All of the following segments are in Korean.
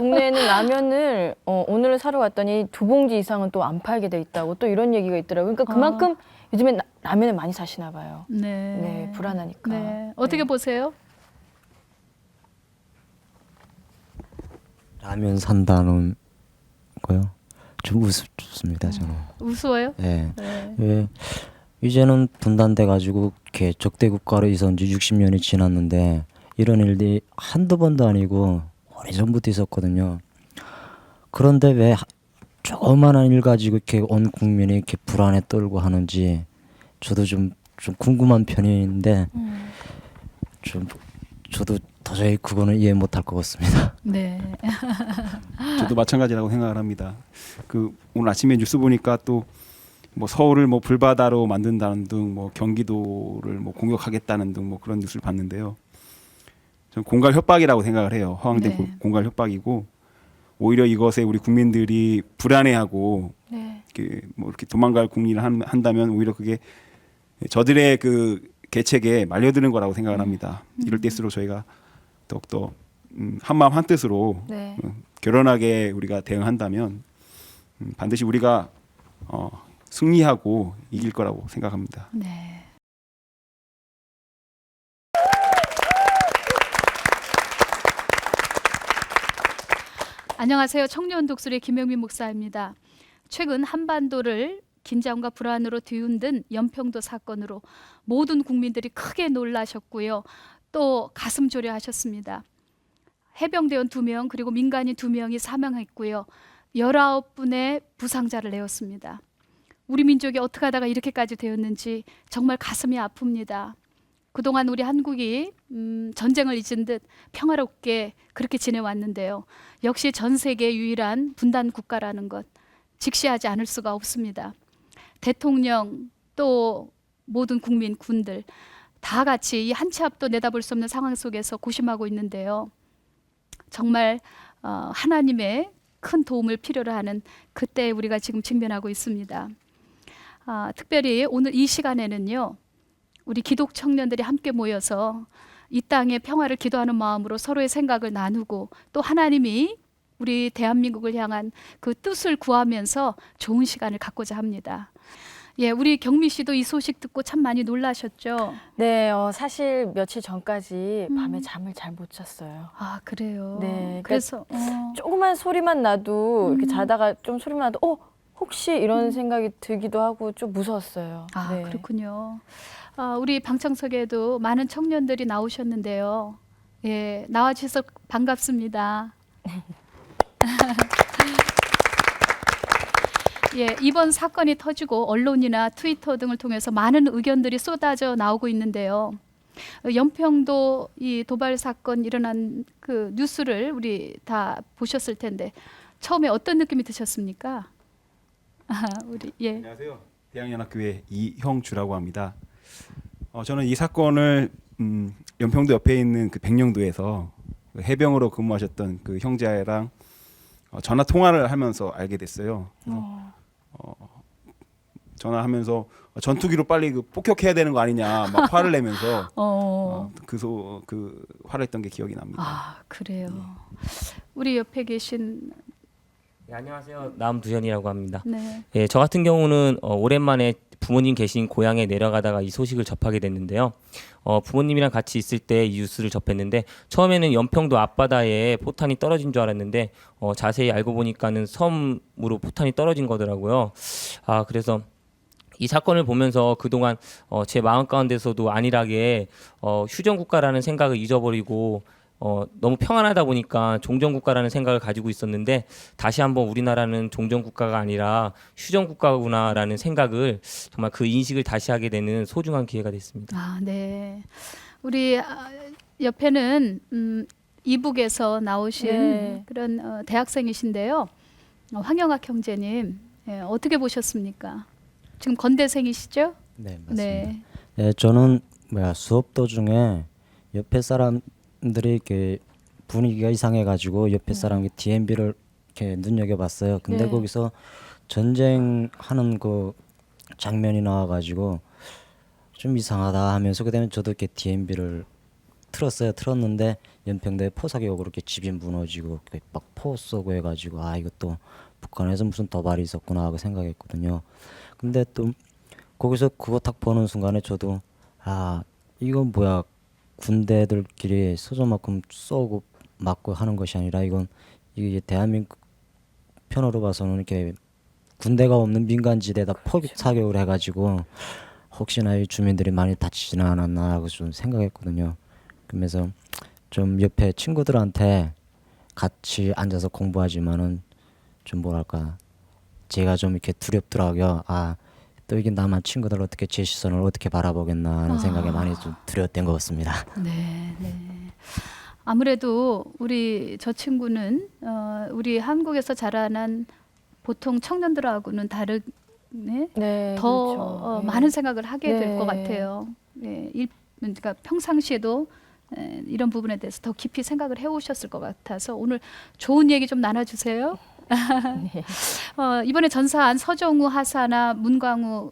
동네에는 라면을 오늘 사러 갔더니 2봉지 이상은 또 안 팔게 돼 있다고 또 이런 얘기가 있더라고요. 그러니까 그만큼 요즘엔 라면을 많이 사시나 봐요. 네. 네, 불안하니까. 네. 어떻게 네. 보세요? 라면 산다는 거요? 좀 우습습니다 저는. 우스워요? 예. 네. 예. 이제는 분단돼 가지고 이렇게 적대 국가로 있은 지 60년이 지났는데 이런 일이 한두 번도 아니고 오래전부터 있었거든요. 그런데 왜 조그마한 일 가지고 이렇게 온 국민이 이렇게 불안에 떨고 하는지 저도 좀 궁금한 편인데 좀 저도 도저히 그거는 이해 못할 것 같습니다. 네. 저도 마찬가지라고 생각을 합니다. 오늘 아침에 뉴스 보니까 또 뭐 서울을 뭐 불바다로 만든다는 등 뭐 경기도를 뭐 공격하겠다는 등 뭐 그런 뉴스를 봤는데요. 저는 공갈 협박이라고 생각을 해요. 허황된 네. 공갈 협박이고 오히려 이것에 우리 국민들이 불안해하고 네. 뭐 이렇게 도망갈 국리를 한다면 오히려 그게 저들의 그 계책에 말려드는 거라고 생각을 합니다. 이럴 때일수록 저희가 더욱더 한마음 한뜻으로 네. 결연하게 우리가 대응한다면 반드시 우리가 승리하고 이길 거라고 생각합니다. 네. 안녕하세요. 청년 독수리 김영민 목사입니다. 최근 한반도를 긴장과 불안으로 뒤흔든 연평도 사건으로 모든 국민들이 크게 놀라셨고요. 또 가슴 졸여하셨습니다. 해병대원 2명 그리고 민간인 2명이 사망했고요. 19분의 부상자를 내었습니다. 우리 민족이 어떻게 하다가 이렇게까지 되었는지 정말 가슴이 아픕니다. 그동안 우리 한국이 전쟁을 잊은 듯 평화롭게 그렇게 지내왔는데요. 역시 전 세계 유일한 분단 국가라는 것 직시하지 않을 수가 없습니다. 대통령 또 모든 국민, 군들 다 같이 이 한 치 앞도 내다볼 수 없는 상황 속에서 고심하고 있는데요. 정말 하나님의 큰 도움을 필요로 하는 그때에 우리가 지금 직면하고 있습니다. 특별히 오늘 이 시간에는요. 우리 기독 청년들이 함께 모여서 이 땅의 평화를 기도하는 마음으로 서로의 생각을 나누고 또 하나님이 우리 대한민국을 향한 그 뜻을 구하면서 좋은 시간을 갖고자 합니다. 예, 우리 경미 씨도 이 소식 듣고 참 많이 놀라셨죠? 네, 사실 며칠 전까지 밤에 잠을 잘 못 잤어요. 아, 그래요. 네, 그래서 조그만 소리만 나도 이렇게 자다가 좀 소리만 나도 혹시 이런 생각이 들기도 하고 좀 무서웠어요. 아, 네. 그렇군요. 우리 방청석에도 많은 청년들이 나오셨는데요. 예, 나와주셔서 반갑습니다. 예, 이번 사건이 터지고 언론이나 트위터 등을 통해서 많은 의견들이 쏟아져 나오고 있는데요. 연평도 이 도발 사건 일어난 그 뉴스를 우리 다 보셨을 텐데 처음에 어떤 느낌이 드셨습니까? 우리 예. 안녕하세요. 대양연합교회 이형주라고 합니다. 저는 이 사건을 연평도 옆에 있는 그 백령도에서 그 해병으로 근무하셨던 그 형제랑 전화 통화를 하면서 알게 됐어요. 전화하면서 전투기로 빨리 그 폭격해야 되는 거 아니냐 막 화를 내면서 그 화를 했던 게 기억이 납니다. 아, 그래요. 우리 옆에 계신 네, 안녕하세요. 남두현이라고 합니다. 네. 예, 저 같은 경우는 오랜만에 부모님 계신 고향에 내려가다가 이 소식을 접하게 됐는데요. 부모님이랑 같이 있을 때 이 뉴스를 접했는데 처음에는 연평도 앞바다에 포탄이 떨어진 줄 알았는데 자세히 알고 보니까는 섬으로 포탄이 떨어진 거더라고요. 그래서 이 사건을 보면서 그동안 제 마음 가운데서도 안일하게 휴전국가라는 생각을 잊어버리고 너무 평안하다 보니까 종전국가라는 생각을 가지고 있었는데 다시 한번 우리나라는 종전국가가 아니라 휴전국가구나라는 생각을 정말 그 인식을 다시 하게 되는 소중한 기회가 됐습니다. 아, 네. 우리 옆에는 이북에서 나오신 네. 그런 대학생이신데요. 황영학 형제님, 예, 어떻게 보셨습니까? 지금 건대생이시죠? 네, 맞습니다. 네. 네, 저는 수업 도중에 옆에 사람들이 이렇게 분위기가 이상해가지고 옆에 사람이 DMB를 이렇게 눈여겨봤어요. 근데 네. 거기서 전쟁하는 그 장면이 나와가지고 좀 이상하다 하면서 그다음에 저도 이렇게 DMB를 틀었어요. 틀었는데 연평도에 포사격으로 이렇게 집이 무너지고 막 포 쏘고 해가지고 아 이것도 북한에서 무슨 도발이 있었구나 하고 생각했거든요. 근데 또 거기서 그거 딱 보는 순간에 저도 아 이건 뭐야 군대들끼리 소저만큼 쏘고 맞고 하는 것이 아니라 이건 이게 대한민국 편으로 봐서는 이렇게 군대가 없는 민간지대에다 포격 사격을 해가지고 혹시나 이 주민들이 많이 다치지는 않았나 하고 좀 생각했거든요. 그러면서 좀 옆에 친구들한테 같이 앉아서 공부하지만은 좀 뭐랄까 제가 좀 이렇게 두렵더라고요. 아 또 이게 나만 친구들 어떻게 제 시선을 어떻게 바라보겠나 하는 생각에 많이 좀 두려웠던 것 같습니다. 네, 네. 아무래도 우리 저 친구는 우리 한국에서 자라난 보통 청년들하고는 다르네. 네, 더 그렇죠. 네. 많은 생각을 하게 될 것 네. 같아요. 예, 그러니까 평상시에도 이런 부분에 대해서 더 깊이 생각을 해오셨을 것 같아서 오늘 좋은 얘기 좀 나눠주세요. 네. 이번에 전사한 서정우 하사나 문광우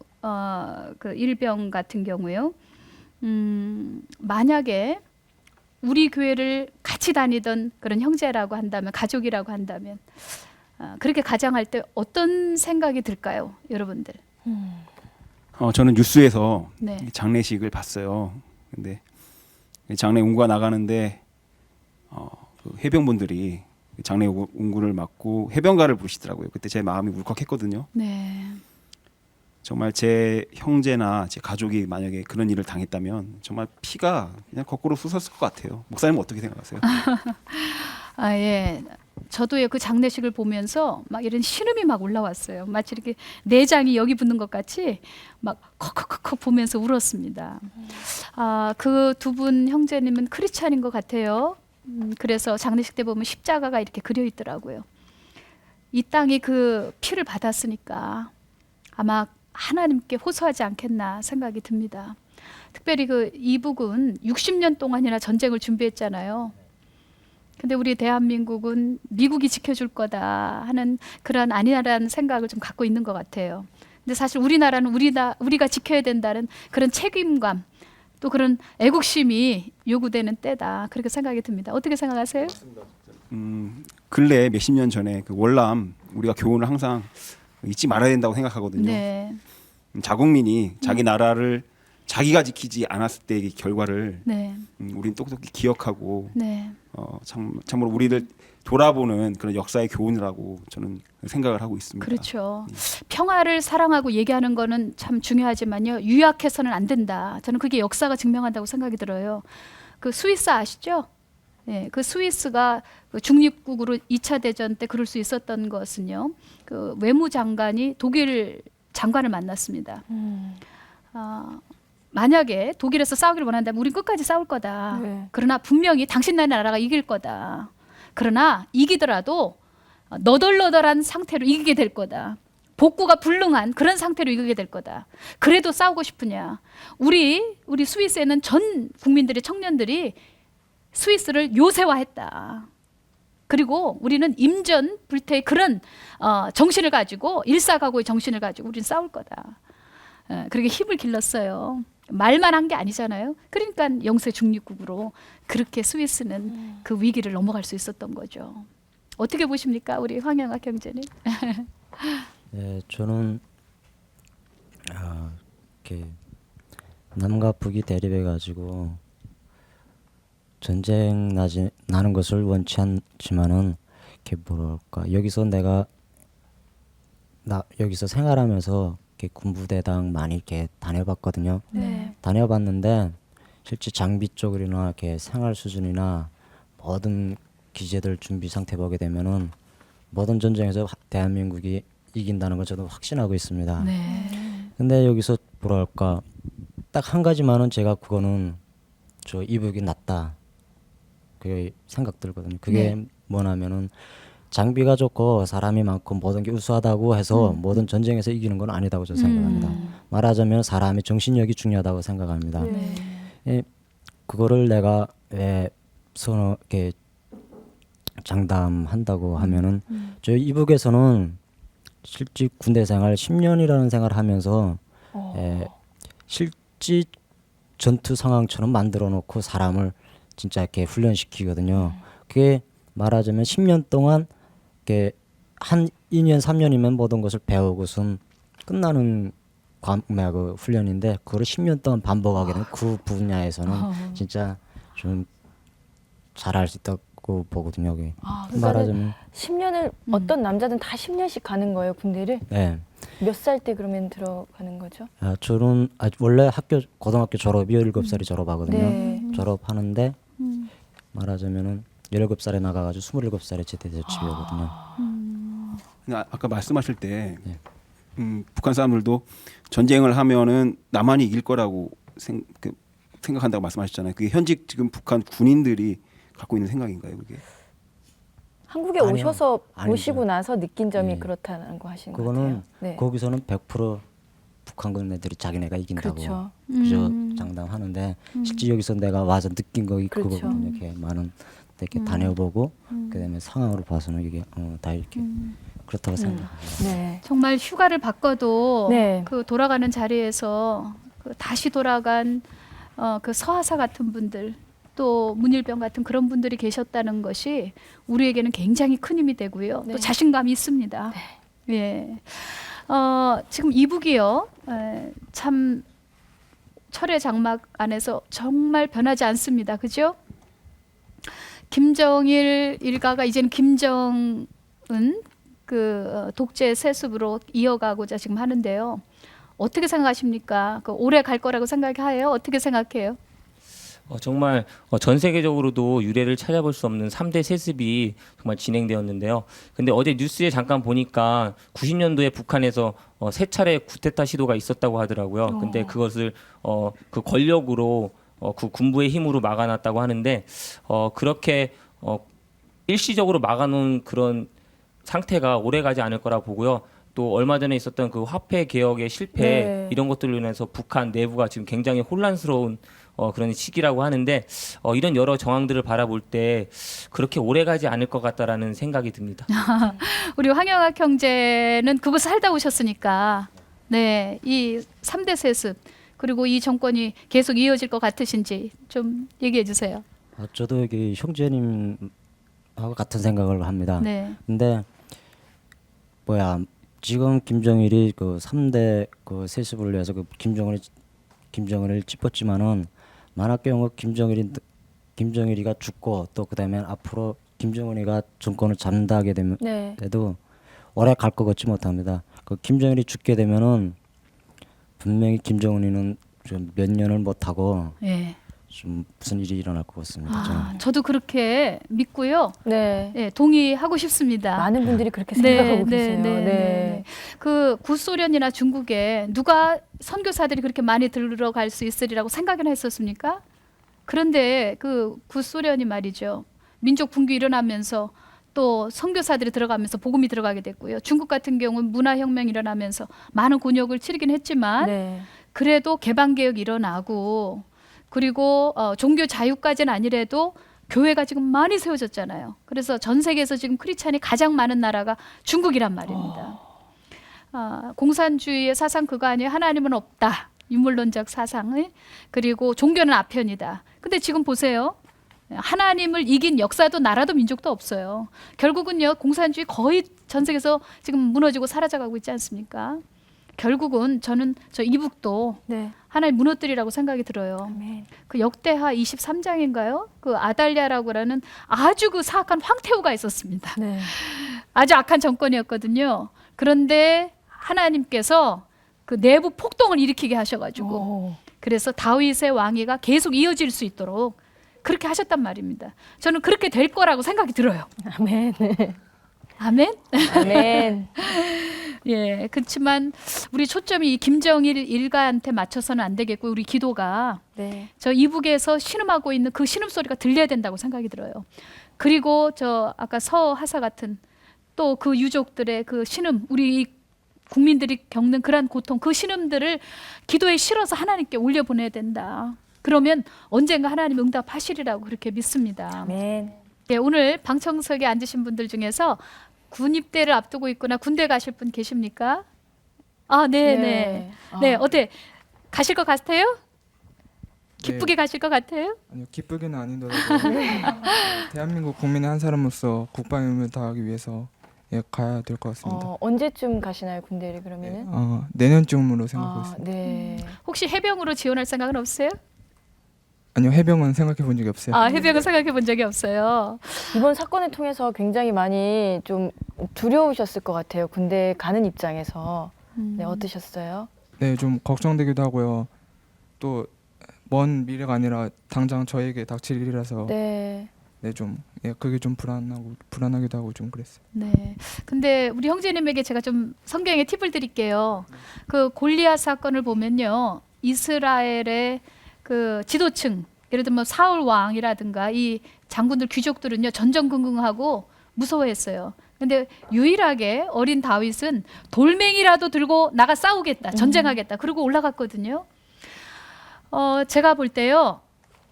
그 일병 같은 경우요. 만약에 우리 교회를 같이 다니던 그런 형제라고 한다면, 가족이라고 한다면 그렇게 가장할 때 어떤 생각이 들까요, 여러분들? 저는 뉴스에서 네. 장례식을 봤어요. 근데 장례 운구가 나가는데 그 해병분들이 장례 운구를 맡고 해병가를 부르시더라고요. 그때 제 마음이 울컥했거든요. 네. 정말 제 형제나 제 가족이 만약에 그런 일을 당했다면 정말 피가 그냥 거꾸로 솟았을 것 같아요. 목사님은 어떻게 생각하세요? 아, 예. 저도요, 그 장례식을 보면서 막 이런 신음이 막 올라왔어요. 마치 이렇게 내장이 여기 붙는 것 같이 막 컥컥컥 보면서 울었습니다. 아, 그 두 분 형제님은 크리스찬인 것 같아요. 그래서 장례식 때 보면 십자가가 이렇게 그려 있더라고요. 이 땅이 그 피를 받았으니까 아마 하나님께 호소하지 않겠나 생각이 듭니다. 특별히 그 이북은 60년 동안이나 전쟁을 준비했잖아요. 근데 우리 대한민국은 미국이 지켜줄 거다 하는 그런 아니라는 생각을 좀 갖고 있는 것 같아요. 근데 사실 우리나라는 우리가 지켜야 된다는 그런 책임감 또 그런 애국심이 요구되는 때다 그렇게 생각이 듭니다. 어떻게 생각하세요? 근래 몇십 년 전에 그 월남 우리가 교훈을 항상 잊지 말아야 된다고 생각하거든요. 네, 자국민이 자기 나라를 자기가 지키지 않았을 때의 결과를 네, 우리는 똑똑히 기억하고 네. 참으로 우리를 돌아보는 그런 역사의 교훈이라고 저는 생각을 하고 있습니다. 그렇죠. 평화를 사랑하고 얘기하는 거는 참 중요하지만요. 유약해서는 안 된다. 저는 그게 역사가 증명한다고 생각이 들어요. 그 스위스 아시죠? 네, 그 스위스가 그 중립국으로 2차 대전 때 그럴 수 있었던 것은요. 그 외무장관이 독일 장관을 만났습니다. 만약에 독일에서 싸우기를 원한다면 우린 끝까지 싸울 거다. 네. 그러나 분명히 당신 나라가 이길 거다. 그러나 이기더라도 너덜너덜한 상태로 이기게 될 거다. 복구가 불능한 그런 상태로 이기게 될 거다. 그래도 싸우고 싶으냐? 우리 스위스에는 전 국민들이 청년들이 스위스를 요새화했다. 그리고 우리는 임전 불태의 그런 정신을 가지고 일사각오의 정신을 가지고 우리는 싸울 거다. 그렇게 힘을 길렀어요. 말만 한 게 아니잖아요. 그러니까 영세 중립국으로 그렇게 스위스는 그 위기를 넘어갈 수 있었던 거죠. 어떻게 보십니까, 우리 황영학 형제님? 네, 저는 이렇게 남과 북이 대립해 가지고 전쟁 나는 것을 원치 않지만은 이렇게 뭐랄까 여기서 여기서 생활하면서 이렇게 군부대당 많이 이렇게 다녀봤거든요. 네. 다녀봤는데 실제 장비 쪽이나 이렇게 생활 수준이나 모든 기재들 준비 상태 보게 되면은 모든 전쟁에서 대한민국이 이긴다는 걸 저도 확신하고 있습니다. 네. 근데 여기서 뭐랄까 딱 한 가지만은 제가 그거는 저 이북이 낫다 그게 생각 들거든요. 그게 네. 뭐냐면은 장비가 좋고 사람이 많고 모든 게 우수하다고 해서 모든 전쟁에서 이기는 건 아니다고 저는 생각합니다. 말하자면 사람의 정신력이 중요하다고 생각합니다. 네. 그거를 내가 왜 이렇게 장담한다고 하면은 저희 이북에서는 실제 군대 생활 10년이라는 생활을 하면서 실제 전투 상황처럼 만들어 놓고 사람을 진짜 이렇게 훈련시키거든요. 그게 말하자면 10년 동안 이렇게 한 2년 3년이면 모든 것을 배우고선 끝나는 그 훈련인데 그거를 10년 동안 반복하게 되면 그 분야에서는 진짜 좀 잘할 수 있다고 보거든요. 그게. 그러니까는 말하자면 10년을 어떤 남자든 다 10년씩 가는 거예요, 군대를. 네. 몇 살 때 그러면 들어가는 거죠? 저는 원래 고등학교 졸업이 17살이 졸업하거든요. 네. 졸업하는데 말하자면은 17살에 나가가지고 27살에 제대해서 집이거든요. 근데 아까 말씀하실 때 네. 북한 사람들도 전쟁을 하면은 남한이 이길 거라고 생각한다고 말씀하셨잖아요. 그게 현직 지금 북한 군인들이 갖고 있는 생각인가요, 그게? 한국에 아니요. 오셔서 아니죠. 보시고 나서 느낀 점이 네. 그렇다는 거 하신 것 그거는 같아요. 네. 거기서는 100% 북한군 애들이 자기네가 이긴다고 그렇죠. 그저 장담하는데 실제 여기서 내가 와서 느낀 거기 그렇죠. 그거거든요. 이렇게 많은 데 이렇게 다녀보고 그다음에 상황으로 봐서는 이게 다 이렇게 그렇다고 생각합니다. 네. 정말 휴가를 바꿔도 네. 그 돌아가는 자리에서 그 다시 돌아간 그 서하사 같은 분들 또 문일병 같은 그런 분들이 계셨다는 것이 우리에게는 굉장히 큰 힘이 되고요. 네. 또 자신감이 있습니다. 예. 지금 이북이요. 참 철의 장막 안에서 정말 변하지 않습니다. 그죠? 김정일 일가가 이제는 김정은 그 독재 세습으로 이어가고자 지금 하는데요. 어떻게 생각하십니까? 그 오래 갈 거라고 생각해요? 어떻게 생각해요? 정말 전 세계적으로도 유례를 찾아볼 수 없는 3대 세습이 정말 진행되었는데요. 근데 어제 뉴스에 잠깐 보니까 90년도에 북한에서 3차례 구테타 시도가 있었다고 하더라고요. 근데 그것을 그 권력으로 그 군부의 힘으로 막아놨다고 하는데 그렇게 일시적으로 막아놓은 그런 상태가 오래가지 않을 거라 보고요. 또 얼마 전에 있었던 그 화폐 개혁의 실패 네. 이런 것들로 인해서 북한 내부가 지금 굉장히 혼란스러운 그런 시기라고 하는데 이런 여러 정황들을 바라볼 때 그렇게 오래가지 않을 것 같다라는 생각이 듭니다. 우리 황영학 형제는 그곳에 살다 오셨으니까 네, 이 3대 세습 그리고 이 정권이 계속 이어질 것 같으신지 좀 얘기해 주세요. 저도 여기 형제님하고 같은 생각을 합니다. 네. 근데 지금 김정일이 그 3대 그 세습을 위해서 그 김정은을 찝었지만은 만약 경우 김정일이가 죽고 또 그다음에 앞으로 김정은이가 정권을 잡는다 하게 되면 네. 해도 오래 갈 것 같지 못합니다. 그 김정일이 죽게 되면은 분명히 김정은이는 좀 몇 년을 못 하고 예. 좀 무슨 일이 일어날 것 같습니다. 저는. 저도 그렇게 믿고요. 네. 예, 동의하고 싶습니다. 많은 분들이 그렇게 생각하고 계세요. 네. 그 구소련이나 중국에 누가 선교사들이 그렇게 많이 들어갈 수 있으리라고 생각이나 했었습니까? 그런데 그 구소련이 말이죠. 민족 붕괴 일어나면서 또 선교사들이 들어가면서 복음이 들어가게 됐고요. 중국 같은 경우는 문화혁명이 일어나면서 많은 곤욕을 치르긴 했지만 네. 그래도 개방개혁이 일어나고 그리고 종교 자유까지는 아니래도 교회가 지금 많이 세워졌잖아요. 그래서 전 세계에서 지금 크리스찬이 가장 많은 나라가 중국이란 말입니다. 공산주의의 사상 그거 아니에요. 하나님은 없다. 유물론적 사상을 그리고 종교는 아편이다. 근데 지금 보세요. 하나님을 이긴 역사도 나라도 민족도 없어요. 결국은요. 공산주의 거의 전 세계에서 지금 무너지고 사라져가고 있지 않습니까? 결국은 저는 저 이북도 네. 하나의 무너뜨리라고 생각이 들어요. 아멘. 그 역대하 23장인가요? 그 아달랴라고 하는 아주 그 사악한 황태후가 있었습니다. 네. 아주 악한 정권이었거든요. 그런데 하나님께서 그 내부 폭동을 일으키게 하셔가지고 오. 그래서 다윗의 왕위가 계속 이어질 수 있도록 그렇게 하셨단 말입니다. 저는 그렇게 될 거라고 생각이 들어요. 아멘. 아멘? 아멘. 예, 그렇지만 우리 초점이 이 김정일 일가한테 맞춰서는 안 되겠고 우리 기도가 네. 저 이북에서 신음하고 있는 그 신음 소리가 들려야 된다고 생각이 들어요. 그리고 저 아까 서하사 같은 또 그 유족들의 그 신음, 우리 이 국민들이 겪는 그러한 고통, 그 신음들을 기도에 실어서 하나님께 올려보내야 된다. 그러면 언젠가 하나님 응답하시리라고 그렇게 믿습니다. 아멘. 예, 오늘 방청석에 앉으신 분들 중에서 군 입대를 앞두고 있거나 군대 가실 분 계십니까? 아, 네, 네. 네, 어때? 가실 것 같아요? 기쁘게 가실 것 같아요? 아니요, 기쁘게는 아니더라도 대한민국 국민의 한 사람으로서 국방의 의무를 다하기 위해서 가야 될 것 같습니다. 언제쯤 가시나요 군대를 그러면은? 내년쯤으로 생각하고 있습니다. 네. 혹시 해병으로 지원할 생각은 없어요? 아니요, 해병은 생각해 본 적이 없어요. 해병은 생각해 본 적이 없어요. 이번 사건을 통해서 굉장히 많이 좀 두려우셨을 것 같아요. 군대 가는 입장에서. 네, 어떠셨어요? 네, 좀 걱정되기도 하고요. 또 먼 미래가 아니라 당장 저에게 닥칠 일이라서 네. 좀 그게 좀 불안하기도 하고 좀 그랬어요. 네. 근데 우리 형제님에게 제가 좀 성경의 팁을 드릴게요. 그 골리앗 사건을 보면요. 이스라엘의 그 지도층, 예를 들면 사울 왕이라든가 이 장군들 귀족들은요. 전전긍긍하고 무서워했어요. 근데 유일하게 어린 다윗은 돌멩이라도 들고 나가 싸우겠다, 전쟁하겠다. 그러고 올라갔거든요. 제가 볼 때요.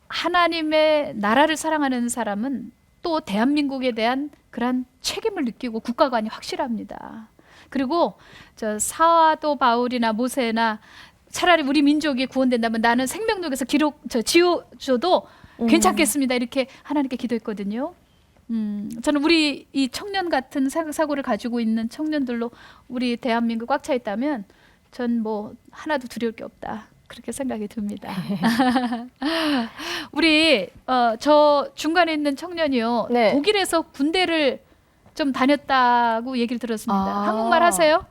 하나님의 나라를 사랑하는 사람은 또 대한민국에 대한 그런 책임을 느끼고 국가관이 확실합니다. 그리고 저 사도 바울이나 모세나 차라리 우리 민족이 구원된다면 나는 생명록에서 지워줘도 괜찮겠습니다. 이렇게 하나님께 기도했거든요. 저는 우리 이 청년 같은 사고를 가지고 있는 청년들로 우리 대한민국 꽉 차 있다면 전 뭐 하나도 두려울 게 없다. 그렇게 생각이 듭니다. 우리 저 중간에 있는 청년이요. 네. 독일에서 군대를 좀 다녔다고 얘기를 들었습니다. 한국말 하세요?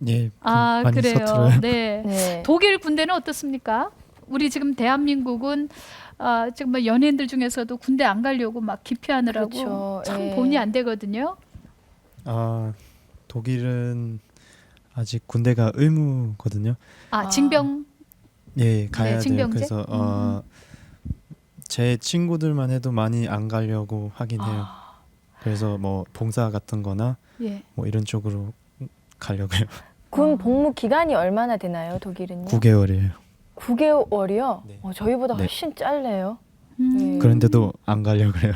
예, 많이 그래요. 서툴어요. 네. 네. 독일 군대는 어떻습니까? 우리 지금 대한민국은 지금 뭐 연예인들 중에서도 군대 안 가려고 막 기피하느라고 그렇죠. 참 예. 본의 안 되거든요. 독일은 아직 군대가 의무거든요. 징병. 예, 가야 돼요. 징병제? 그래서 제 친구들만 해도 많이 안 가려고 하긴 해요. 그래서 뭐 봉사 같은 거나 예. 뭐 이런 쪽으로 가려고요. 군 복무 기간이 얼마나 되나요, 독일은요? 9개월이에요. 9개월이요? 네. 저희보다 네. 훨씬 짧네요. 그런데도 안 가려고 그래요.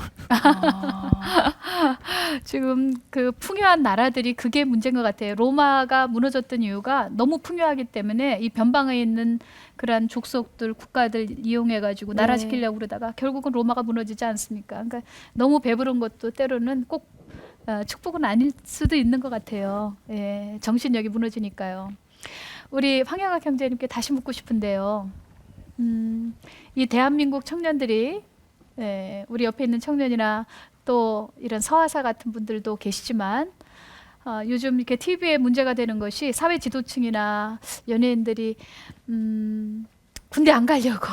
지금 그 풍요한 나라들이 그게 문제인 것 같아요. 로마가 무너졌던 이유가 너무 풍요하기 때문에 이 변방에 있는 그런 족속들, 국가들 이용해가지고 나라 네. 지키려고 그러다가 결국은 로마가 무너지지 않습니까? 그러니까 너무 배부른 것도 때로는 꼭 축복은 아닐 수도 있는 것 같아요. 예, 정신력이 무너지니까요. 우리 황영학 형제님께 다시 묻고 싶은데요. 이 대한민국 청년들이 우리 옆에 있는 청년이나 또 이런 서하사 같은 분들도 계시지만 요즘 이렇게 TV에 문제가 되는 것이 사회 지도층이나 연예인들이 군대 안 가려고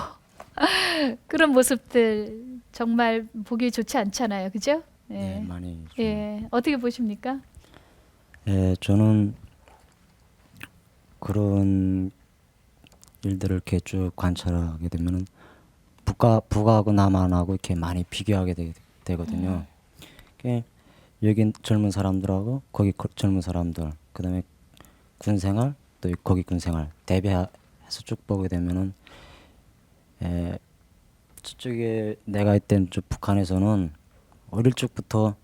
그런 모습들 정말 보기 좋지 않잖아요, 그죠? 네, 많이 좀, 예, 어떻게 보십니까? 저는 그런 일들을 이렇게 쭉 관찰하게 되면은 북하고 남한하고 이렇게 많이 비교하게 되거든요. 여기 젊은 사람들하고 거기 젊은 사람들, 그다음에 군생활 또 거기 군생활 대비해서 쭉 보게 되면은 저쪽에 내가 있던 저 북한에서는 어릴 적부터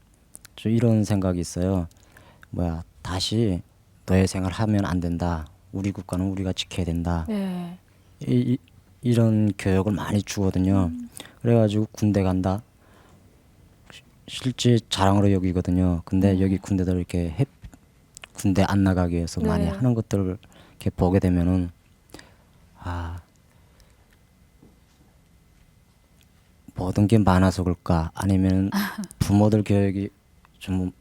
좀 이런 생각이 있어요. 다시 노예 생활 하면 안 된다. 우리 국가는 우리가 지켜야 된다. 네. 이런 교육을 많이 주거든요. 그래가지고 군대 간다. 실제 자랑으로 여기거든요. 근데 여기 군대들 이렇게 군대 안 나가기 위해서 많이 네. 하는 것들을 이렇게 보게 되면은 모든 게 많아서 그럴까? 아니면 부모들 교육이 좀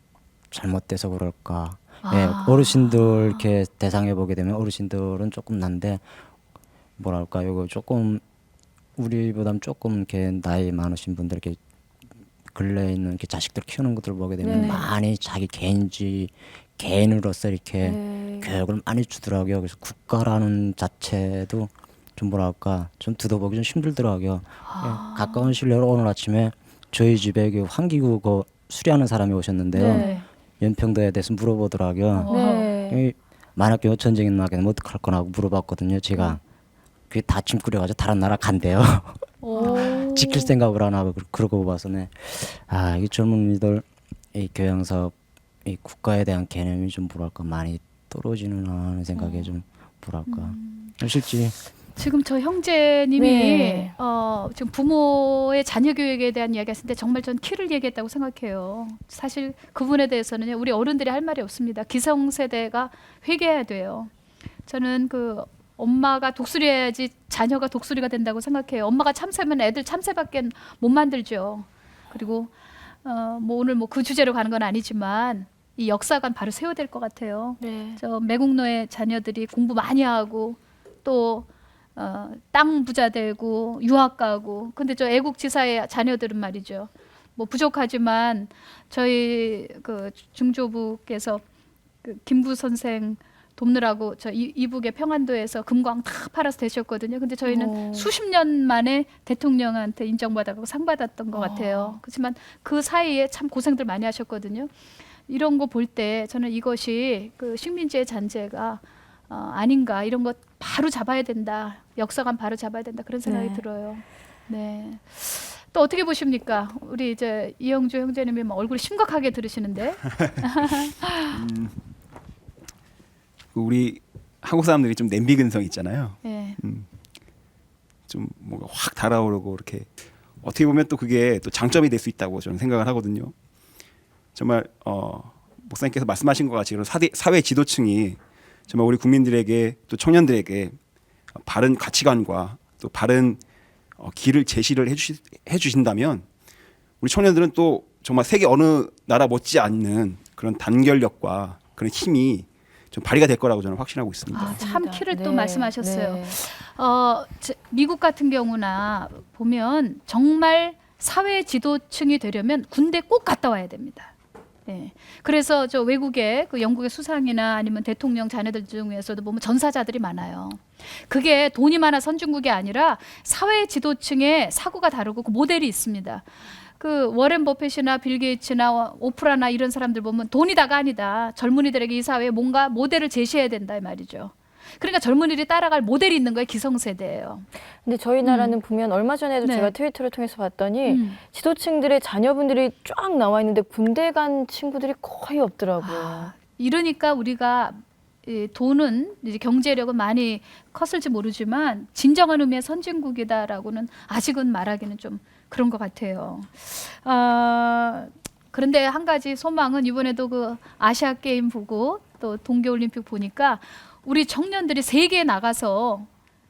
잘못돼서 그럴까? 어르신들 이렇게 대상해 보게 되면 어르신들은 조금 난데 뭐랄까 이거 조금 우리보다는 조금 이렇게 나이 많으신 분들 이렇게 근래에 있는 이렇게 자식들 키우는 것들 보게 되면 네. 많이 자기 개인으로서 이렇게 네. 교육을 많이 주더라고요. 그래서 국가라는 자체도 좀 뭐랄까 좀 듣어보기 좀 힘들더라고요. 가까운 실내로 오늘 아침에 저희 집에 그 환기구 수리하는 사람이 오셨는데요. 네. 연평도에 대해서 물어보더라고요. 네. 만약에 전쟁이 나게 뭐 어떡할 거냐고 물어봤거든요. 제가 그게 다 짐 꾸려가지고 다른 나라 간대요. 지킬 생각을 안 하고 그러고 봐서네. 이 젊은이들 이 교양 사업, 이 국가에 대한 개념이 좀 뭐랄까 많이 떨어지는 하는 생각에 좀 뭐랄까 실제 지금 저 형제님이 네. 지금 부모의 자녀 교육에 대한 이야기했을 때 정말 전 키를 얘기했다고 생각해요. 사실 그분에 대해서는 우리 어른들이 할 말이 없습니다. 기성세대가 회개해야 돼요. 저는 그 엄마가 독수리해야지 자녀가 독수리가 된다고 생각해요. 엄마가 참새면 애들 참새밖에 못 만들죠. 그리고 뭐 오늘 뭐 그 주제로 가는 건 아니지만 이 역사관 바로 세워야 될 것 같아요. 네. 저 매국노의 자녀들이 공부 많이 하고 또 땅 부자 되고 유학 가고 근데 저 애국지사의 자녀들은 말이죠. 뭐 부족하지만 저희 그 중조부께서 그 김구 선생 돕느라고 저 이북의 평안도에서 금광 다 팔아서 되셨거든요. 근데 저희는 오. 수십 년 만에 대통령한테 인정받아서 상 받았던 것 같아요. 그렇지만 그 사이에 참 고생들 많이 하셨거든요. 이런 거 볼 때 저는 이것이 그 식민지의 잔재가 아닌가 이런 것 바로 잡아야 된다. 역사관 바로 잡아야 된다. 그런 생각이 네. 들어요. 네. 또 어떻게 보십니까? 우리 이제 이영주 형제님이 막 얼굴이 심각하게 들으시는데. 우리 한국 사람들이 좀 냄비 근성 있잖아요. 네. 좀 뭔가 확 달아오르고 이렇게 어떻게 보면 또 그게 또 장점이 될 수 있다고 저는 생각을 하거든요. 정말 목사님께서 말씀하신 것 같이 그런 사회 지도층이 정말 우리 국민들에게 또 청년들에게 바른 가치관과 또 바른 길을 제시를 해주신다면 우리 청년들은 또 정말 세계 어느 나라 못지 않는 그런 단결력과 그런 힘이 좀 발휘가 될 거라고 저는 확신하고 있습니다. 아, 참 키를 또 네. 말씀하셨어요. 네. 미국 같은 경우나 보면 정말 사회 지도층이 되려면 군대 꼭 갔다 와야 됩니다. 네. 그래서 저 외국의 그 영국의 수상이나 아니면 대통령 자녀들 중에서도 보면 전사자들이 많아요. 그게 돈이 많아 선진국이 아니라 사회 지도층의 사고가 다르고 그 모델이 있습니다. 그 워렌 버핏이나 빌 게이츠나 오프라나 이런 사람들 보면 돈이 다가 아니다. 젊은이들에게 이 사회에 뭔가 모델을 제시해야 된다 이 말이죠. 그러니까 젊은이들이 따라갈 모델이 있는 거예요. 기성세대예요. 근데 저희 나라는 보면 얼마 전에도 네. 제가 트위터를 통해서 봤더니 지도층들의 자녀분들이 쫙 나와 있는데 군대 간 친구들이 거의 없더라고요. 이러니까 우리가 이 돈은 이제 경제력은 많이 컸을지 모르지만 진정한 의미의 선진국이다라고는 아직은 말하기는 좀 그런 것 같아요. 그런데 한 가지 소망은 이번에도 그 아시아 게임 보고 또 동계올림픽 보니까 우리 청년들이 세계에 나가서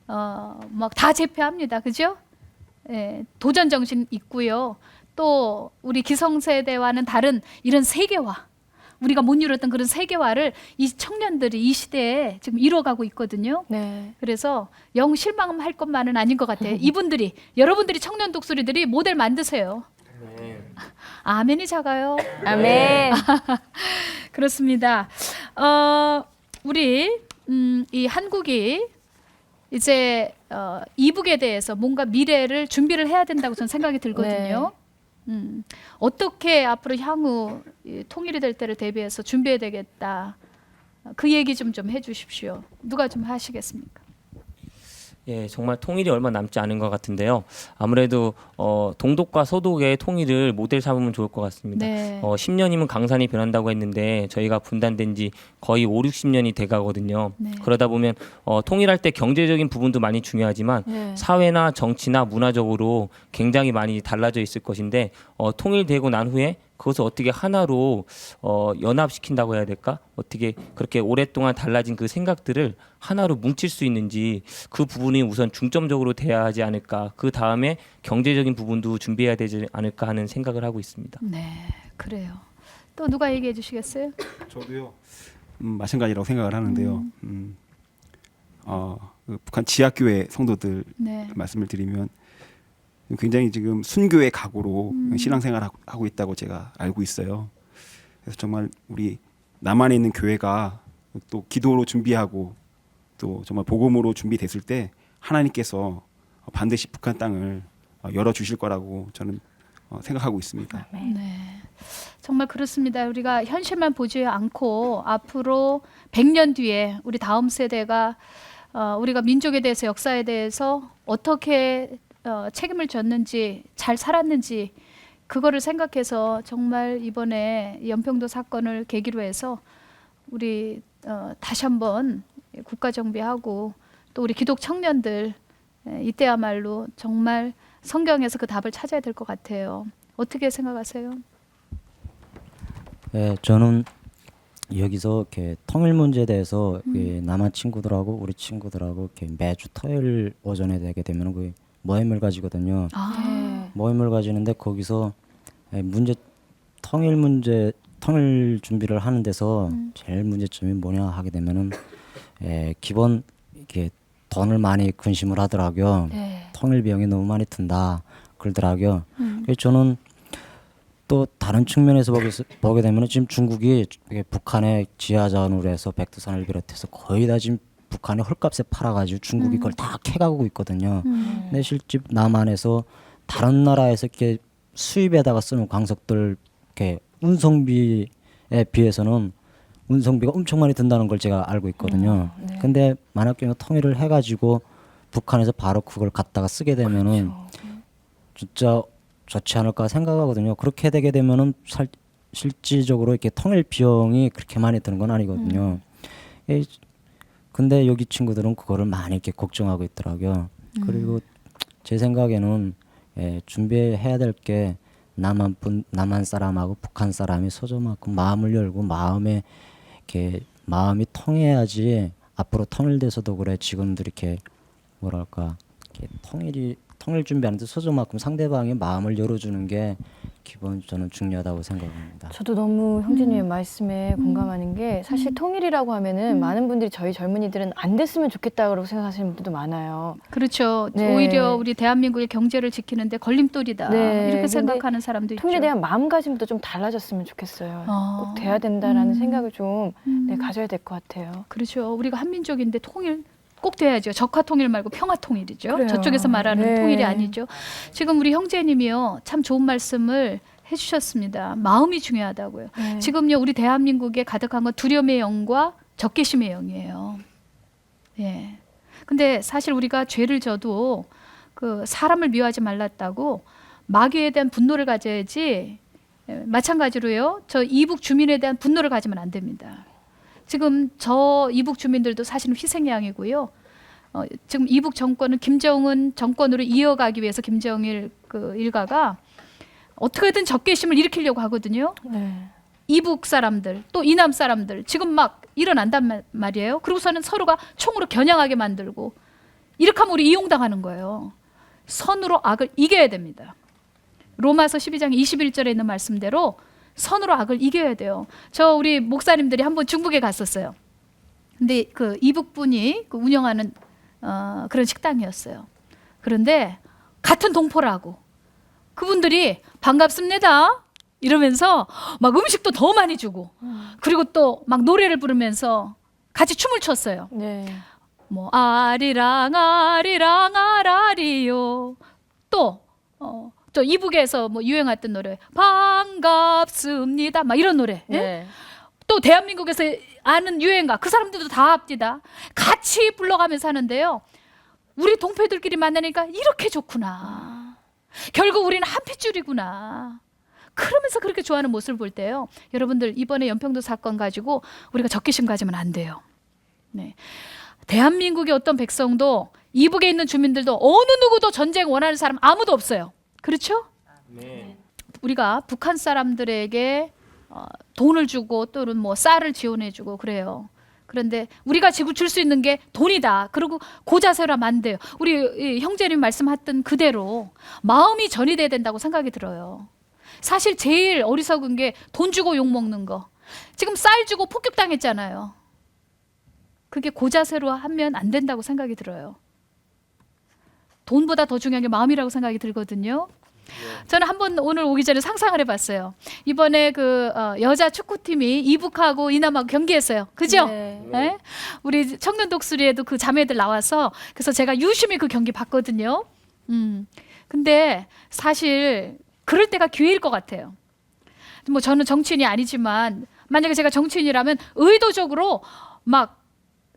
막 다 제패합니다. 그죠? 예, 도전 정신 있고요. 또 우리 기성세대와는 다른 이런 세계화, 우리가 못 이뤘던 그런 세계화를 이 청년들이 이 시대에 지금 이뤄가고 있거든요. 네. 그래서 영 실망할 것만은 아닌 것 같아요. 이분들이, 여러분들이 청년 독수리들이 모델 만드세요. 아멘이 작아요. 아멘. 그렇습니다. 우리 이 한국이 이제 이북에 대해서 뭔가 미래를 준비를 해야 된다고 저는 생각이 들거든요. 어떻게 앞으로 향후 이 통일이 될 때를 대비해서 준비해야 되겠다. 그 얘기 좀 해주십시오. 누가 좀 하시겠습니까? 예, 정말 통일이 얼마 남지 않은 것 같은데요. 아무래도 동독과 서독의 통일을 모델 삼으면 좋을 것 같습니다. 네. 10년이면 강산이 변한다고 했는데 저희가 분단된 지 거의 5, 60년이 돼가거든요. 네. 그러다 보면 통일할 때 경제적인 부분도 많이 중요하지만 네. 사회나 정치나 문화적으로 굉장히 많이 달라져 있을 것인데 통일되고 난 후에 그것을 어떻게 하나로 연합시킨다고 해야 될까? 어떻게 그렇게 오랫동안 달라진 그 생각들을 하나로 뭉칠 수 있는지 그 부분이 우선 중점적으로 돼야 하지 않을까. 그 다음에 경제적인 부분도 준비해야 되지 않을까 하는 생각을 하고 있습니다. 네, 그래요. 또 누가 얘기해 주시겠어요? 저도요. 마찬가지라고 생각을 하는데요. 그 북한 지하교회 성도들 네. 말씀을 드리면 굉장히 지금 순교의 각오로 신앙생활을 하고 있다고 제가 알고 있어요. 그래서 정말 우리 남한에 있는 교회가 또 기도로 준비하고 또 정말 복음으로 준비됐을 때 하나님께서 반드시 북한 땅을 열어주실 거라고 저는 생각하고 있습니다. 네, 정말 그렇습니다. 우리가 현실만 보지 않고 앞으로 100년 뒤에 우리 다음 세대가 우리가 민족에 대해서 역사에 대해서 어떻게 책임을 졌는지 잘 살았는지 그거를 생각해서 정말 이번에 연평도 사건을 계기로 해서 우리 다시 한번 국가 정비하고 또 우리 기독 청년들 이때야말로 정말 성경에서 그 답을 찾아야 될 것 같아요. 어떻게 생각하세요? 예, 저는 여기서 이렇게 통일 문제에 대해서 이 남한 친구들하고 우리 친구들하고 이렇게 매주 토요일 오전에 되게 되면 그 모임을 가지거든요. 네. 모임을 가지는데 거기서 통일 준비를 하는 데서 제일 문제점이 뭐냐 하게 되면은 기본 이렇게 돈을 많이 근심을 하더라고요. 네. 통일 비용이 너무 많이 든다 그러더라고요. 그래서 저는 또 다른 측면에서 보게 되면 지금 중국이 북한의 지하자원으로 해서 백두산을 비롯해서 거의 다 지금 북한이 헐값에 팔아가지고 중국이 그걸 다 캐가고 있거든요. 근데 실제 남한에서 다른 나라에서 이렇게 수입에다가 쓰는 광석들 이렇게 운송비에 비해서는 운송비가 엄청 많이 든다는 걸 제가 알고 있거든요. 네. 근데 만약 경우 통일을 해가지고 북한에서 바로 그걸 갖다가 쓰게 되면은 진짜 좋지 않을까 생각하거든요. 그렇게 되게 되면은 실질적으로 이렇게 통일 비용이 그렇게 많이 드는 건 아니거든요. 근데 여기 친구들은 그거를 많이 이렇게 걱정하고 있더라고요. 그리고 제 생각에는 준비해야 될 게 남한 사람하고 북한 사람이 서로만큼 마음을 열고 마음이 통해야지 앞으로 통일돼서도 그래 지금들 이렇게 뭐랄까 이렇게 통일 준비하는데 서로만큼 상대방의 마음을 열어주는 게 기본 저는 중요하다고 생각합니다. 저도 너무 형제님의 말씀에 공감하는 게 사실 통일이라고 하면은 많은 분들이 저희 젊은이들은 안 됐으면 좋겠다고 생각하시는 분들도 많아요. 그렇죠. 네. 오히려 우리 대한민국의 경제를 지키는데 걸림돌이다. 네. 이렇게 근데 생각하는 사람도 있죠. 통일에 대한 마음가짐부터 좀 달라졌으면 좋겠어요. 꼭 돼야 된다라는 생각을 좀 가져야 될 것 같아요. 그렇죠. 우리가 한민족인데 통일 꼭 돼야죠. 적화 통일 말고 평화 통일이죠. 그래요. 저쪽에서 말하는 네. 통일이 아니죠. 지금 우리 형제님이요. 참 좋은 말씀을 해주셨습니다. 마음이 중요하다고요. 네. 지금요 우리 대한민국에 가득한 건 두려움의 영과 적개심의 영이에요. 예. 근데 사실 우리가 죄를 져도 그 사람을 미워하지 말랐다고 마귀에 대한 분노를 가져야지. 마찬가지로요. 저 이북 주민에 대한 분노를 가지면 안 됩니다. 지금 저 이북 주민들도 사실은 희생양이고요. 지금 이북 정권은 김정은 정권으로 이어가기 위해서 김정일 그 일가가 어떻게든 적개심을 일으키려고 하거든요. 네. 이북 사람들 또 이남 사람들 지금 막 일어난단 말이에요. 그리고서는 서로가 총으로 겨냥하게 만들고 이렇게 하면 우리 이용당하는 거예요. 선으로 악을 이겨야 됩니다. 로마서 12장 21절에 있는 말씀대로 선으로 악을 이겨야 돼요. 저 우리 목사님들이 한번 중국에 갔었어요. 근데 그 이북 분이 그 운영하는 그런 식당이었어요. 그런데 같은 동포라고 그분들이 반갑습니다 이러면서 막 음식도 더 많이 주고 그리고 또 막 노래를 부르면서 같이 춤을 췄어요. 네. 뭐 아리랑 아리랑 아라리요. 또 저 이북에서 뭐 유행했던 노래 반갑습니다 막 이런 노래. 예? 네. 또 대한민국에서 아는 유행가 그 사람들도 다 합디다. 같이 불러가면서 하는데요. 우리 동포들끼리 만나니까 이렇게 좋구나. 결국 우리는 한 핏줄이구나. 그러면서 그렇게 좋아하는 모습을 볼 때요. 여러분들 이번에 연평도 사건 가지고 우리가 적개심 가지면 안 돼요. 네. 대한민국의 어떤 백성도 이북에 있는 주민들도 어느 누구도 전쟁 원하는 사람 아무도 없어요. 그렇죠? 네. 우리가 북한 사람들에게 돈을 주고 또는 뭐 쌀을 지원해주고 그래요. 그런데 우리가 지금 줄 수 있는 게 돈이다. 그리고 고자세로 하면 안 돼요. 우리 형제님 말씀하던 그대로 마음이 전이돼야 된다고 생각이 들어요. 사실 제일 어리석은 게 돈 주고 욕먹는 거. 지금 쌀 주고 폭격당했잖아요. 그게 고자세로 하면 안 된다고 생각이 들어요. 돈보다 더 중요한 게 마음이라고 생각이 들거든요. 저는 한번 오늘 오기 전에 상상을 해봤어요. 이번에 그 여자 축구팀이 이북하고 이남하고 경기했어요. 그죠? 네. 네? 우리 청년 독수리에도 그 자매들 나와서 그래서 제가 유심히 그 경기 봤거든요. 근데 사실 그럴 때가 기회일 것 같아요. 뭐 저는 정치인이 아니지만 만약에 제가 정치인이라면 의도적으로 막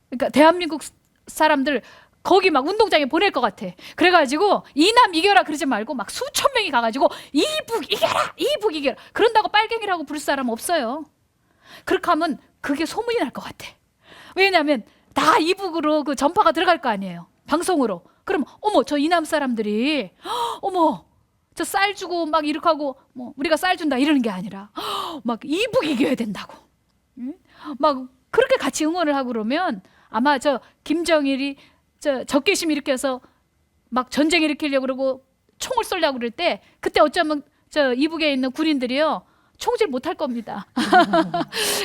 그러니까 대한민국 사람들 거기 막 운동장에 보낼 것 같아. 그래가지고 이남 이겨라 그러지 말고 막 수천 명이 가가지고 이북 이겨라 이북 이겨라 그런다고 빨갱이라고 부를 사람 없어요. 그렇게 하면 그게 소문이 날 것 같아. 왜냐하면 다 이북으로 그 전파가 들어갈 거 아니에요. 방송으로. 그럼 어머 저 이남 사람들이 어머 저 쌀 주고 막 이렇게 하고 뭐 우리가 쌀 준다 이러는 게 아니라 막 이북 이겨야 된다고. 응? 막 그렇게 같이 응원을 하고 그러면 아마 저 김정일이 저 적개심 일으켜서 막 전쟁 일으키려고 그러고 총을 쏠려고 그럴 때 그때 어쩌면 저 이북에 있는 군인들이요 총질 못할 겁니다.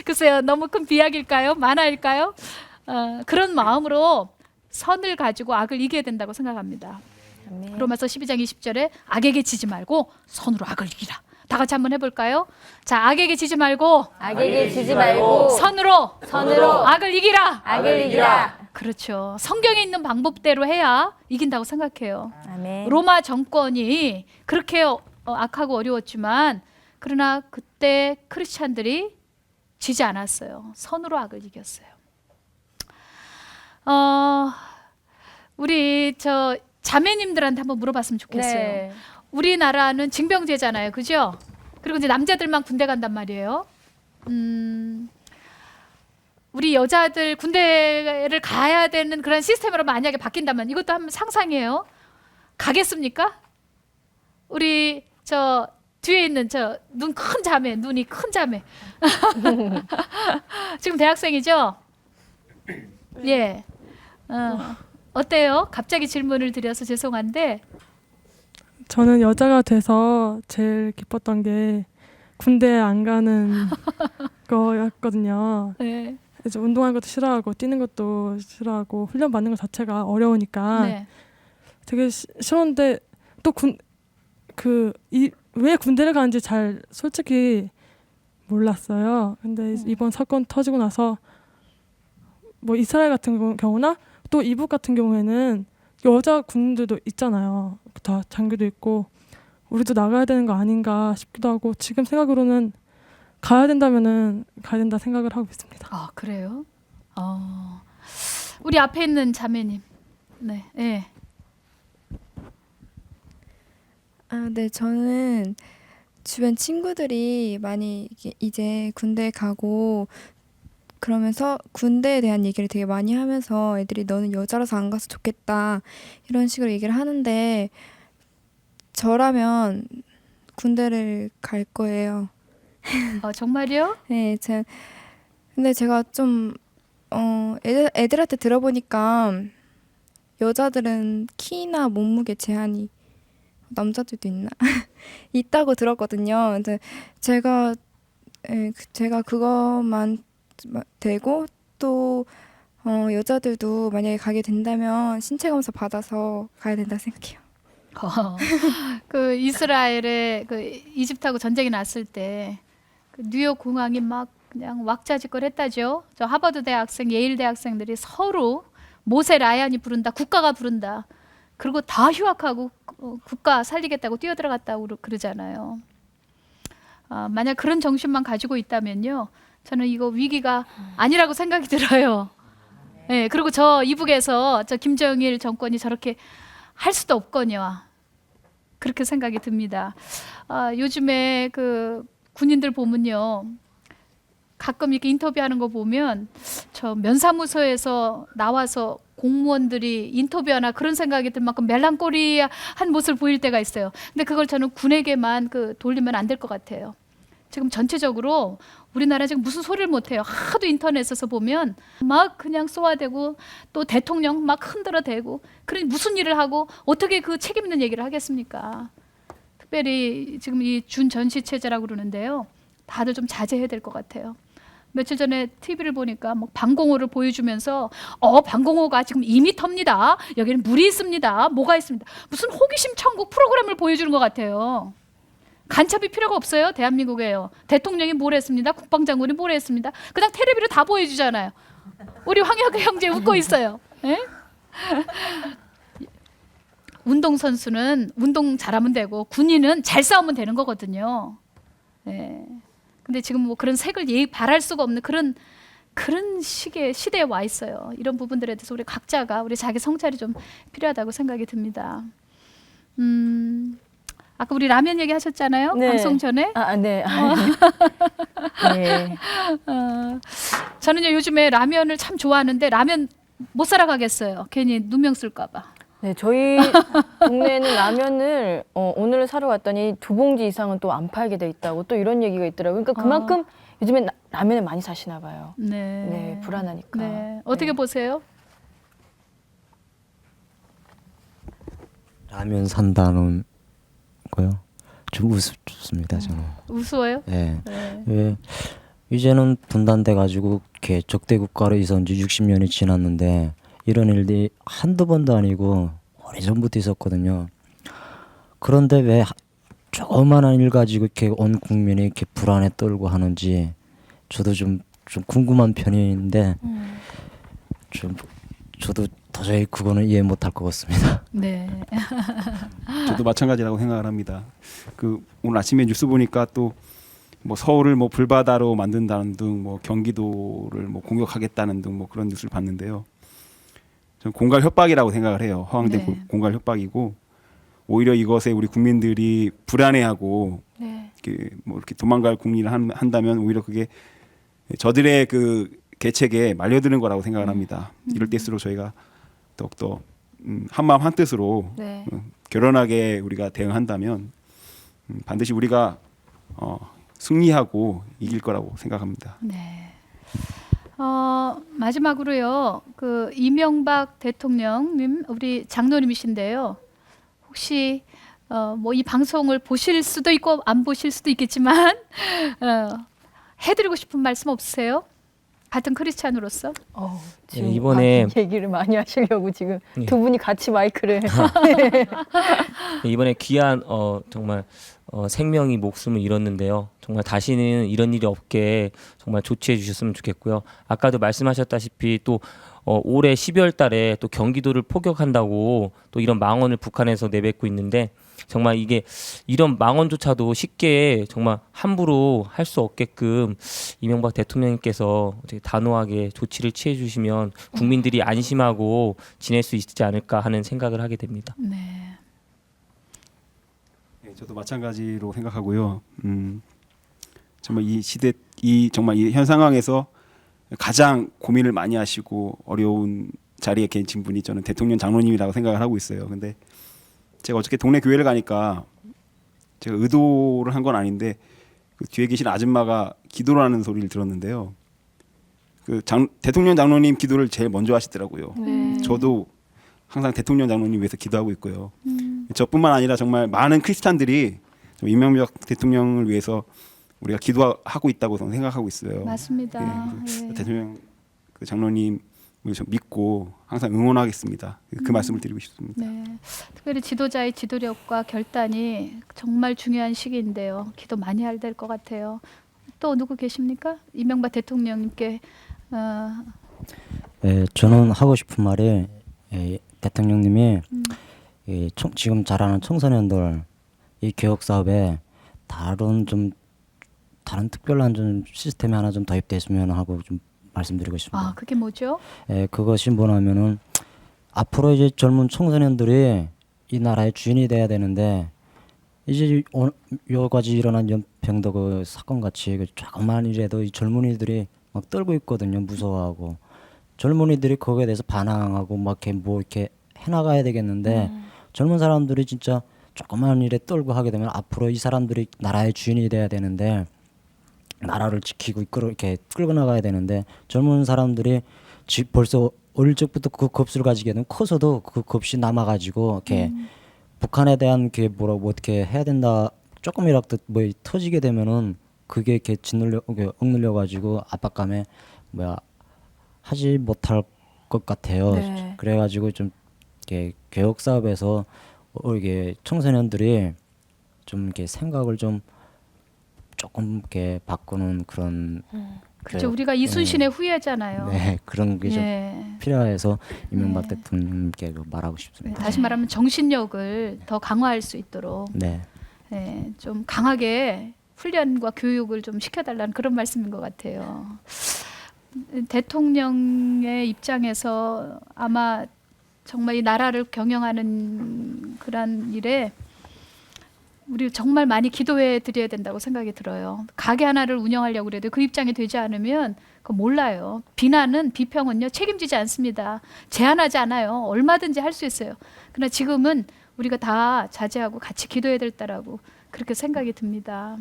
글쎄요 너무 큰 비약일까요? 만화일까요? 그런 마음으로 선을 가지고 악을 이겨야 된다고 생각합니다. 아멘. 로마서 12장 20절에 악에게 지지 말고 선으로 악을 이기라. 다 같이 한번 해볼까요? 자, 악에게 지지 말고 악에게 지지 말고 선으로 선으로 악을 이기라. 악을 이기라. 그렇죠. 성경에 있는 방법대로 해야 이긴다고 생각해요. 아멘. 로마 정권이 그렇게 악하고 어려웠지만 그러나 그때 크리스찬들이 지지 않았어요. 선으로 악을 이겼어요. 우리 저 자매님들한테 한번 물어봤으면 좋겠어요. 네. 우리나라는 징병제잖아요, 그죠? 그리고 이제 남자들만 군대 간단 말이에요. 우리 여자들 군대를 가야 되는 그런 시스템으로 만약에 바뀐다면 이것도 한번 상상해요. 가겠습니까? 우리 저 뒤에 있는 저 눈 큰 자매, 눈이 큰 자매. 지금 대학생이죠? 예. 어때요? 갑자기 질문을 드려서 죄송한데. 저는 여자가 돼서 제일 기뻤던 게 군대에 안 가는 거였거든요. 네. 이제 운동하는 것도 싫어하고 뛰는 것도 싫어하고 훈련 받는 것 자체가 어려우니까 네. 되게 싫었는데 또 왜 군대를 가는지 잘 솔직히 몰랐어요. 근데 이번 사건 터지고 나서 뭐 이스라엘 같은 경우나 또 이북 같은 경우에는 여자 군인들도 있잖아요. 다 장교도 있고 우리도 나가야 되는 거 아닌가 싶기도 하고 지금 생각으로는 가야 된다면은 가야 된다 생각을 하고 있습니다. 아 그래요? 우리 앞에 있는 자매님. 네. 네. 네, 저는 주변 친구들이 많이 이제 군대 가고 그러면서 군대에 대한 얘기를 되게 많이 하면서 애들이 너는 여자라서 안 가서 좋겠다 이런 식으로 얘기를 하는데 저라면 군대를 갈 거예요. 정말요? 네, 근데 제가 좀 애들한테 들어보니까 여자들은 키나 몸무게 제한이 남자들도 있나? 있다고 들었거든요. 근데 제가 그것만 되고 또 여자들도 만약에 가게 된다면 신체 검사 받아서 가야 된다 생각해요. 그 이스라엘에 그 이집트하고 전쟁이 났을 때 그 뉴욕 공항이 막 그냥 왁자지껄했다죠. 저 하버드 대학생, 예일 대학생들이 서로 모세 라얀이 부른다, 국가가 부른다. 그리고 다 휴학하고 국가 살리겠다고 뛰어들어갔다고 그러잖아요. 만약 그런 정신만 가지고 있다면요, 저는 이거 위기가 아니라고 생각이 들어요. 네, 그리고 저 이북에서 저 김정일 정권이 저렇게 할 수도 없거니와 그렇게 생각이 듭니다. 요즘에 그 군인들 보면요, 가끔 이렇게 인터뷰하는 거 보면 저 면사무소에서 나와서 공무원들이 인터뷰하나 그런 생각이 들 만큼 멜랑콜리한 모습을 보일 때가 있어요. 근데 그걸 저는 군에게만 돌리면 안 될 것 같아요. 지금 전체적으로 우리나라 지금 무슨 소리를 못 해요. 하도 인터넷에서 보면 막 그냥 쏘아대고 또 대통령 막 흔들어대고 그러니 무슨 일을 하고 어떻게 그 책임 있는 얘기를 하겠습니까? 특별히 지금 이 준전시 체제라고 그러는데요. 다들 좀 자제해야 될 것 같아요. 며칠 전에 TV를 보니까 뭐 방공호를 보여주면서 방공호가 지금 2m입니다. 여기는 물이 있습니다. 뭐가 있습니다. 무슨 호기심 천국 프로그램을 보여주는 것 같아요. 간첩이 필요가 없어요. 대한민국에요. 대통령이 뭘 했습니다. 국방장관이 뭘 했습니다. 그냥 텔레비를 다 보여주잖아요. 우리 황혁 형제 웃고 있어요. 예? 운동선수는 운동 잘하면 되고 군인은 잘 싸우면 되는 거거든요. 예. 근데 지금 뭐 그런 색을 바랄 수가 없는 그런 시대에 와 있어요. 이런 부분들에 대해서 우리 각자가 우리 자기 성찰이 좀 필요하다고 생각이 듭니다. 아까 우리 라면 얘기 하셨잖아요. 네. 방송 전에. 네. 네. 저는요 요즘에 라면을 참 좋아하는데 라면 못 살아가겠어요. 괜히 누명 쓸까봐. 네, 저희 동네에는 라면을 오늘 사러 갔더니 2봉지 이상은 또 안 팔게 돼 있다고 또 이런 얘기가 있더라고요. 그러니까 그만큼 요즘엔 라면을 많이 사시나 봐요. 네. 네, 불안하니까. 네. 어떻게 네. 보세요? 라면 산다는 거요. 좀 우습습니다 저는. 우스워요? 예. 네. 왜 이제는 분단돼 가지고 이렇게 적대 국가로 있은 지 60년이 지났는데 이런 일이 한두 번도 아니고 오래전부터 있었거든요. 그런데 왜 조그마한 일 가지고 이렇게 온 국민이 이렇게 불안에 떨고 하는지 저도 좀 궁금한 편인데 좀 저도 도저히 그거는 이해 못할 것 같습니다. 네. 저도 마찬가지라고 생각을 합니다. 그 오늘 아침에 뉴스 보니까 또 뭐 서울을 뭐 불바다로 만든다는 등 뭐 경기도를 뭐 공격하겠다는 등 뭐 그런 뉴스를 봤는데요. 저는 공갈 협박이라고 생각을 해요. 허황된 네. 공갈 협박이고 오히려 이것에 우리 국민들이 불안해하고 네. 뭐 이렇게 도망갈 국리를 한다면 오히려 그게 저들의 그 계책에 말려드는 거라고 생각을 합니다. 이럴 때일수록 저희가 더욱더 한마음 한뜻으로 네. 결연하게 우리가 대응한다면 반드시 우리가 승리하고 이길 거라고 생각합니다. 네. 마지막으로요. 그 이명박 대통령님 우리 장로님이신데요. 혹시 뭐 이 방송을 보실 수도 있고 안 보실 수도 있겠지만 해드리고 싶은 말씀 없으세요? 같은 크리스찬으로서? 지금 이번에 얘기를 많이 하시려고 지금 예. 두 분이 같이 마이크를 이번에 귀한 정말 생명이 목숨을 잃었는데요. 정말 다시는 이런 일이 없게 정말 조치해 주셨으면 좋겠고요. 아까도 말씀하셨다시피 또 올해 12월 달에 또 경기도를 포격한다고 또 이런 망언을 북한에서 내뱉고 있는데 정말 이게 이런 망언조차도 쉽게 정말 함부로 할 수 없게끔 이명박 대통령님께서 되게 단호하게 조치를 취해 주시면 국민들이 안심하고 지낼 수 있지 않을까 하는 생각을 하게 됩니다. 네. 네, 저도 마찬가지로 생각하고요. 정말 이 시대 정말 이 현 상황에서 가장 고민을 많이 하시고 어려운 자리에 계신 분이 저는 대통령 장로님이라고 생각을 하고 있어요. 근데 제가 어저께 동네 교회를 가니까 제가 의도를 한 건 아닌데 그 뒤에 계신 아줌마가 기도를 하는 소리를 들었는데요. 그 대통령 장로님 기도를 제일 먼저 하시더라고요. 저도 항상 대통령 장로님 위해서 기도하고 있고요. 저뿐만 아니라 정말 많은 크리스찬들이 이명박 대통령을 위해서 우리가 기도하고 있다고 저는 생각하고 있어요. 맞습니다. 예, 예. 대통령 그 장로님을 좀 믿고 항상 응원하겠습니다. 그 말씀을 드리고 싶습니다. 네. 특별히 지도자의 지도력과 결단이 정말 중요한 시기인데요. 기도 많이 해야 될 것 같아요. 또 누구 계십니까? 이명박 대통령님께 예, 저는 하고 싶은 말이 대통령님이 지금 잘하는 청소년들 이 교육 사업에 다른 특별한 좀 시스템이 하나 좀 도입됐으면 하고 좀 말씀드리고 싶습니다. 그게 뭐죠? 그것이 뭐냐면은 앞으로 이제 젊은 청소년들이 이 나라의 주인이 돼야 되는데 이제 여러 가지 일어난 연평도 그 사건 같이 그 조금만 일에도 이 젊은이들이 막 떨고 있거든요. 무서워하고 젊은이들이 거기에 대해서 반항하고 막 이렇게 뭐 이렇게 해나가야 되겠는데 젊은 사람들이 진짜 조그만 일에 떨고 하게 되면 앞으로 이 사람들이 나라의 주인이 돼야 되는데 나라를 지키고 이렇게 끌고 나가야 되는데 젊은 사람들이 벌써 어릴 적부터 그 겁을 가지게 되면 커서도 그 겁이 남아가지고 이렇게 북한에 대한 게 뭐라고 어떻게 해야 된다 조금이라도 뭐 터지게 되면은 그게 이렇게 억눌려 가지고 압박감에 하지 못할 것 같아요. 네. 그래가지고 좀 이렇게 교육 사업에서 이게 청소년들이 좀 이렇게 생각을 좀 조금 이렇게 바꾸는 그런 그렇죠. 우리가 이순신의 후예잖아요. 네, 그런 게 좀 예. 필요해서 이명박 대통령님께 말하고 네, 싶습니다. 다시 말하면 정신력을 더 강화할 수 있도록 네. 좀 강하게 훈련과 교육을 좀 시켜달라는 그런 말씀인 것 같아요. 대통령의 입장에서 아마 정말 이 나라를 경영하는 그런 일에 우리 정말 많이 기도해 드려야 된다고 생각이 들어요. 가게 하나를 운영하려고 그래도 그 입장이 되지 않으면 그거 몰라요. 비난은 비평은요 책임지지 않습니다. 제한하지 않아요. 얼마든지 할 수 있어요. 그러나 지금은 우리가 다 자제하고 같이 기도해야 될다라고 그렇게 생각이 듭니다.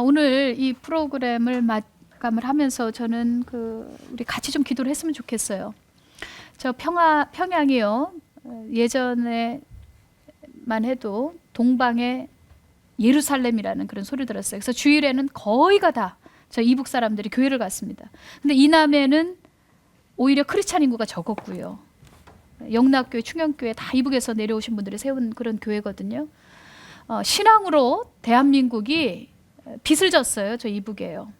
오늘 이 프로그램을 마감을 하면서 저는 우리 같이 좀 기도를 했으면 좋겠어요. 저 평양이요 예전에만 해도 동방의 예루살렘이라는 그런 소리를 들었어요. 그래서 주일에는 거의가 다 저 이북 사람들이 교회를 갔습니다. 근데 이남에는 오히려 크리스찬 인구가 적었고요. 영락교회, 충영교회 다 이북에서 내려오신 분들이 세운 그런 교회거든요. 신앙으로 대한민국이 빚을 졌어요. 저 이북에요.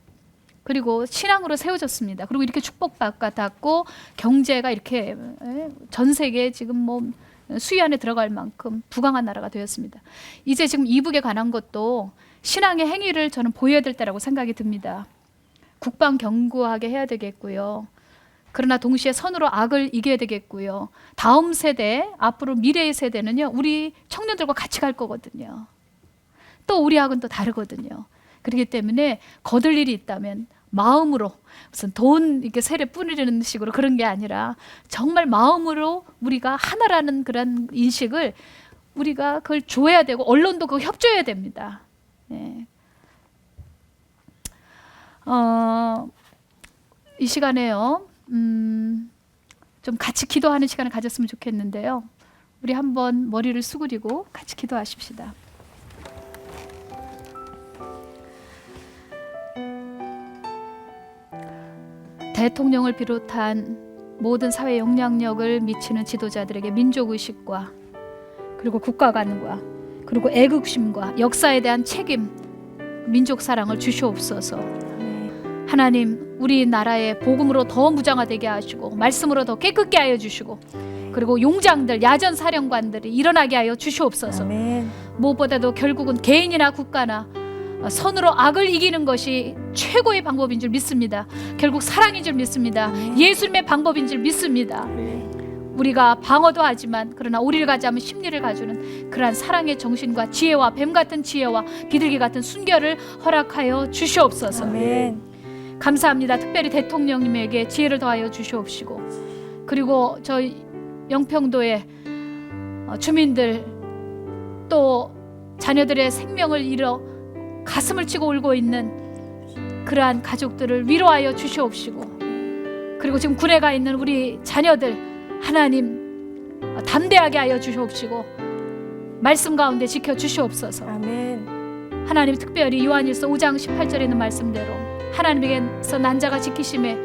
그리고 신앙으로 세워졌습니다. 그리고 이렇게 축복받고 경제가 이렇게 전 세계에 지금 뭐 수위 안에 들어갈 만큼 부강한 나라가 되었습니다. 이제 지금 이북에 관한 것도 신앙의 행위를 저는 보여야 될 때라고 생각이 듭니다. 국방 견고하게 해야 되겠고요. 그러나 동시에 선으로 악을 이겨야 되겠고요. 다음 세대, 앞으로 미래의 세대는요, 우리 청년들과 같이 갈 거거든요. 또 우리하고는 또 다르거든요. 그렇기 때문에 거둘 일이 있다면 마음으로, 무슨 돈 이렇게 세례 뿌리는 식으로 그런 게 아니라 정말 마음으로 우리가 하나라는 그런 인식을 우리가 그걸 줘야 되고 언론도 그거 협조해야 됩니다. 예. 이 시간에요. 좀 같이 기도하는 시간을 가졌으면 좋겠는데요. 우리 한번 머리를 수그리고 같이 기도하십시다. 대통령을 비롯한 모든 사회 영향력을 미치는 지도자들에게 민족의식과 그리고 국가관과 그리고 애국심과 역사에 대한 책임, 민족 사랑을 주시옵소서. 하나님, 우리나라의 복음으로 더 무장화되게 하시고 말씀으로 더 깨끗게 하여 주시고 그리고 용장들, 야전 사령관들이 일어나게 하여 주시옵소서. 아멘. 무엇보다도 결국은 개인이나 국가나 선으로 악을 이기는 것이 최고의 방법인 줄 믿습니다. 결국 사랑인 줄 믿습니다. 예수님의 방법인 줄 믿습니다. 우리가 방어도 하지만 그러나 우리를 가지하면 심리를 가주는 그러한 사랑의 정신과 지혜와 뱀 같은 지혜와 비둘기 같은 순결을 허락하여 주시옵소서. 아멘. 감사합니다. 특별히 대통령님에게 지혜를 더하여 주시옵시고 그리고 저 영평도의 주민들 또 자녀들의 생명을 잃어 가슴을 치고 울고 있는 그러한 가족들을 위로하여 주시옵시고 그리고 지금 군에 가 있는 우리 자녀들 하나님 담대하게 하여 주시옵시고 말씀 가운데 지켜 주시옵소서. 아멘. 하나님 특별히 요한일서 5장 18절에 있는 말씀대로 하나님에게서 난 자가 지키심에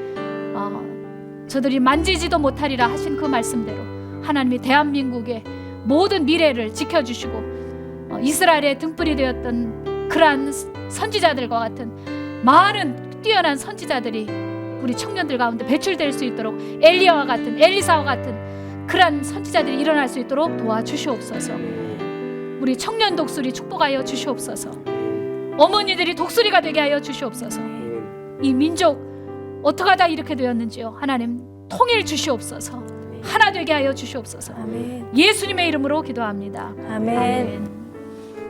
저들이 만지지도 못하리라 하신 그 말씀대로 하나님이 대한민국의 모든 미래를 지켜주시고 이스라엘의 등불이 되었던 그러한 선지자들과 같은 많은 뛰어난 선지자들이 우리 청년들 가운데 배출될 수 있도록 엘리야와 같은 엘리사와 같은 그러한 선지자들이 일어날 수 있도록 도와주시옵소서. 우리 청년 독수리 축복하여 주시옵소서. 어머니들이 독수리가 되게 하여 주시옵소서. 이 민족 어떻게 하다 이렇게 되었는지요. 하나님 통일 주시옵소서. 하나 되게 하여 주시옵소서. 아멘. 예수님의 이름으로 기도합니다. 아멘. 아멘.